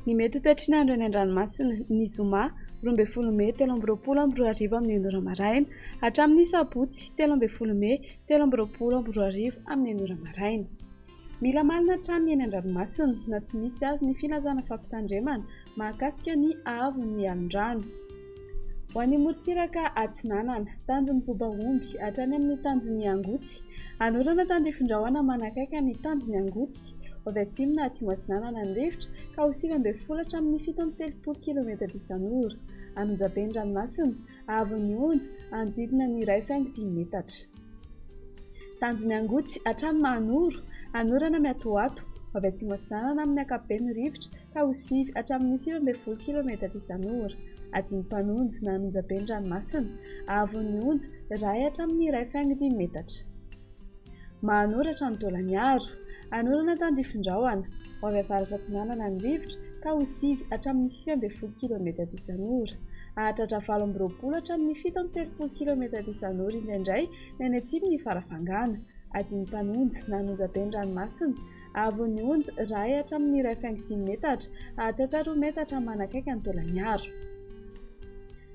Ny mety ho tratrin'andro eny an-dranomasina ny zoma 12 May 2024 amin'ny 9 maraina hatramin'ny sabotsy 13 May 2024 amin'ny 9 maraina. Mila malina hatrany eny an-dranomasina na tsy misy azy ny filazana fampitandremana mahakasika ny ahavon'ny alin-drano. Ho an'ny morontsiraka Atsinanana, tanjon'ny Bobaomby hatrany amin'ny tanjon'ny Angotsy, anorana tandrifin-drahona manakaiky ny tanjon'ny Angotsy, avy atsimo na atsimo Atsinanana ny rivotra ka ho 9 hatramin'ny 730 km isan'ora. Anonjabe-dranomasina, ahavon'ny onja anodidina ny 1.5 metatra. Tanjon'ny Angotsy hatrany Mahanoro, anorana Miatoato, avy atsimo Atsinanana amin'ny akabean'ny rivotra ka ho 9 hatramin'ny 9 km isan'ora. Adimpanonja na Anonjabe-dranomasina, ahavon'ny onja 1 hatramin'ny 1.5 metatra. Mahanoro hatrany Taolagnaro, anorana tandrifin-drahona, avy avaratra Atsinanana ny rivotra ka ho 9 hatramin'ny 9 km isan'ora. Ahatratra 20 hatramin'ny 730 km isan'ora indraindray ny any atsimon'ny Farafangana. Adimpanonja na Anonjabe-dranomasina, ahavon'ny onja 1 hatramin'ny 1.5 metatra, ahatratra 2 metatra manakaiky ny Taolagnaro.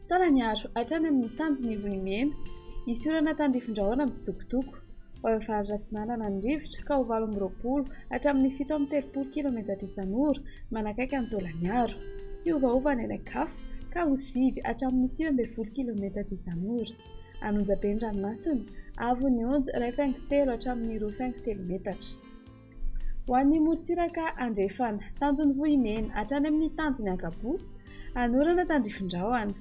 Taolagnaro hatrany amin'ny tanjon'ny Vohimena, isy orana tandrifin-drahona mitsitokotoko, avy avaratra Atsinanana ny rivotra ka ho 20 hatramin'ny 730 km isan'ora manakaiky ny Taolagnaro. Iovaova ny anakafa ka ho 9 hatramin'ny 9 km isan'ora. Anonjabe-dranomasina, ahavon'ny onja 1.3 hatramin'ny 2.3 metatra. Ho an'ny morontsiraka Andrefana, tanjon'ny Vohimena hatrany amin'ny tanjon'ny Ankapo, anorana tandrifin-drahona,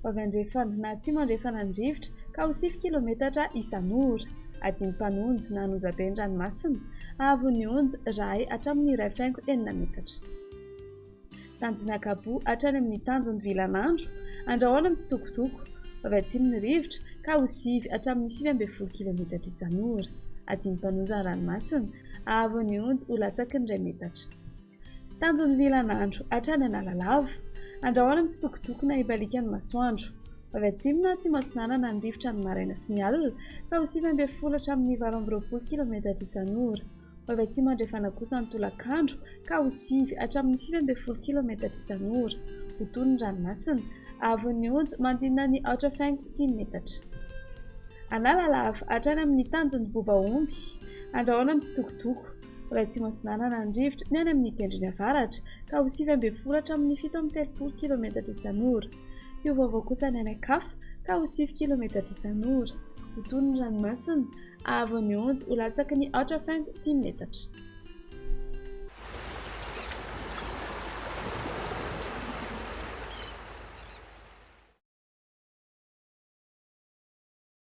avy Andrefana na atsimo Andrefana ny rivotra ka ho 9 km isan'ora. Adimpanonja na Anonjabe-dranomasina, ahavon'ny onja 1 hatramin'ny 1.5 metatra. Tanjon'ny Ankapo hatrany amin'ny tanjon'ny Vilanandro, andrahoana mitsitokotoko, avy atsimo ny rivotra ka ho 9 hatramin'ny 9 km isan'ora. Adimpanonja ny ranomasina, ahavon'ny onja ho latsaky ny 2 metatra. Tanjon'ny Vilanandro hatrany Analalava, andrahoana mitsitokotoko na hibalika ny masoandro, avy atsimo na atsimo Atsinanana ny rivotra ny maraina sy ny alina ka ho 9 hatramin'ny 20 km isan'ora. Avy atsimo Andrefana kosa ny Tolakandro ka ho 9 hatramin'ny 9 km isan'ora. Ho tony ny ranomasina, ahavon'ny onja manodidina ny 8.5 metatra. Analalava hatrany amin'ny tanjon'ny Bobaomby, andrahoana mitsitokotoko, avy atsimo Atsinanana ny rivotra ny any amin'ny tendrony avaratra ka ho 9 hatramin'ny 730 km isan'ora. Iovaova kosa ny anakafa ka ho 9 km isan'ora. Ho tony ny ranomasina, ahavon'ny onja ho latsaky ny 8.5 metatra.